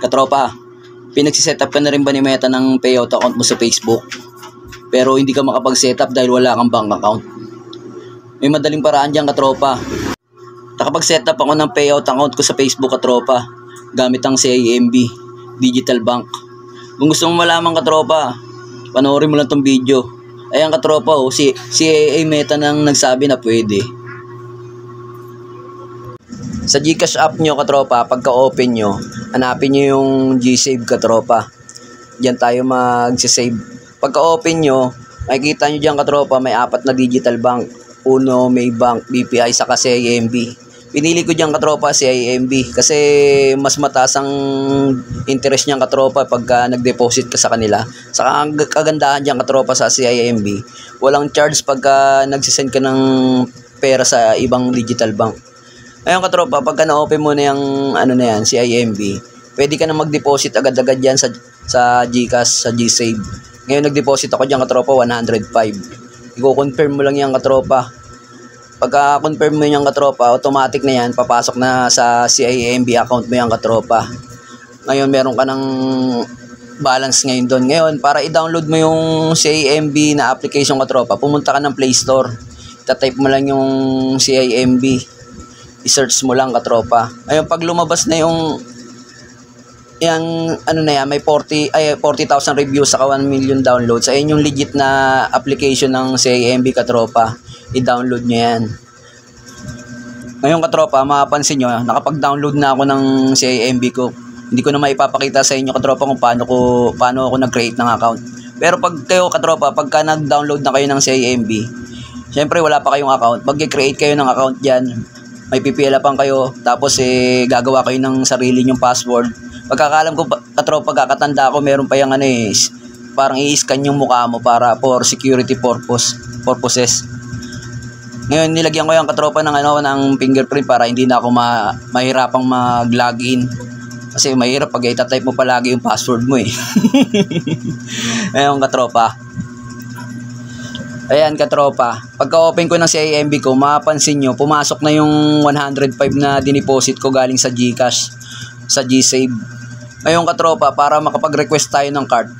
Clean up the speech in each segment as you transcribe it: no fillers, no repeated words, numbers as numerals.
Katropa, pinagsiset up ka na rin ba ni Meta ng payout account mo sa Facebook? Pero hindi ka makapag-set up dahil wala kang bank account. May madaling paraan dyan, katropa. Nakapag-set up ako ng payout account ko sa Facebook, katropa, gamit ang CIMB Digital Bank. Kung gusto mo malaman, katropa, panoorin mo lang tong video. Ayan, katropa, si CAA Meta nang nagsabi na pwede. Sa GCash app nyo, katropa, pagka-open nyo, hanapin nyo yung GSave, katropa. Diyan tayo mag-save. Pagka-open nyo, makikita nyo dyan, katropa, may 4 na digital bank. Uno, Maybank, BPI, saka CIMB. Pinili ko dyan, katropa, CIMB kasi mas mataas ang interest niyan, katropa, pagka nag-deposit ka sa kanila. Saka ang kagandahan dyan, katropa, sa CIMB, walang charge pagka nagsisend ka ng pera sa ibang digital bank. Ayun, katropa, pagka na-open mo na yung CIMB, pwede ka na mag-deposit agad-agad yan sa GCash, sa GSave. Ngayon nag-deposit ako dyan, katropa, 105. I-confirm mo lang yan, katropa. Pagka confirm mo yan, katropa, automatic na yan, papasok na sa CIMB account mo yan, katropa. Ngayon meron ka ng balance ngayon doon. Ngayon, para i-download mo yung CIMB na application, katropa, pumunta ka ng Play Store. Ita-type mo lang yung CIMB. I-search mo lang, katropa. Ayun, pag lumabas na yung may 40,000 reviews saka 1 million downloads. Ayun yung legit na application ng CIMB, katropa. I-download nyo yan. Ngayon, katropa, mapapansin nyo, nakapag-download na ako ng CIMB ko. Hindi ko na maipapakita sa inyo, katropa, kung paano ako nag-create ng account. Pero pag kayo, katropa, pagka nag-download na kayo ng CIMB, syempre wala pa kayong account, mag-create kayo ng account dyan. May pipilapan kayo, tapos gagawa kayo ng sarili nyong password. Pagkakalam ko, katropa, kakatanda ko, meron pa yung parang i-scan yung mukha mo para for security purposes. Ngayon, nilagyan ko yung, katropa, ng fingerprint para hindi na ako mahirapang mag-login. Kasi mahirap pag itatype mo palagi yung password mo eh. Ngayon, katropa. Ayan, katropa, pagka-open ko ng CIMB ko, mapapansin nyo, pumasok na yung 105 na diniposit ko galing sa GCash, sa GSave. Ngayon, katropa, para makapag-request tayo ng card,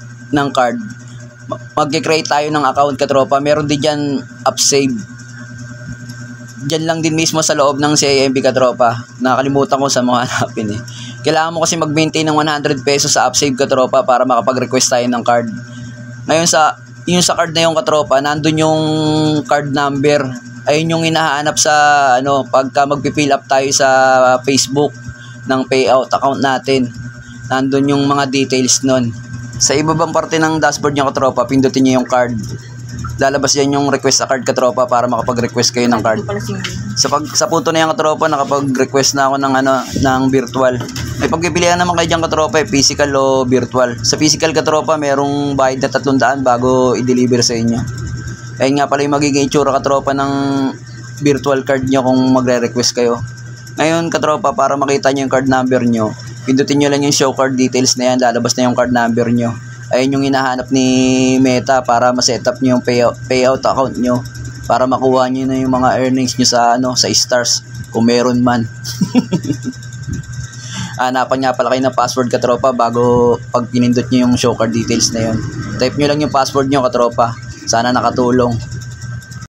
mag-create tayo ng account, katropa. Meron din dyan Upsave. Dyan lang din mismo sa loob ng CIMB, katropa. Nakalimutan ko sa mga hanapin eh. Kailangan mo kasi mag-maintain ng 100 pesos sa Upsave, katropa, para makapag-request tayo ng card. Ngayon, sa card na yung, katropa, nandun yung card number. Ayun yung hinahanap sa pagka magpi-fill up tayo sa Facebook ng payout account natin. Nandun yung mga details nun. Sa ibabang parte ng dashboard nyo, katropa, pindutin nyo yung card. Lalabas yan yung request a card, katropa, para makapag-request kayo ng card. Sa punto na yan, katropa, nakapag-request na ako ng virtual. May pagpipilian naman kayo dyan, katropa, physical o virtual. Sa physical, katropa, merong bayad na 300 bago i-deliver sa inyo. Ayun nga pala yung magiging itsura, katropa, ng virtual card nyo kung magre-request kayo. Ngayon, katropa, para makita nyo yung card number nyo, pindutin nyo lang yung show card details na yan, lalabas na yung card number nyo. Ayun yung hinahanap ni Meta para ma-set up nyo yung payout account nyo, para makuha nyo na yung mga earnings nyo sa stars, kung meron man. Hanapan nga pala kayo ng password, katropa, bago pag pinindot nyo yung show card details na yun. Type nyo lang yung password nyo, katropa. Sana nakatulong.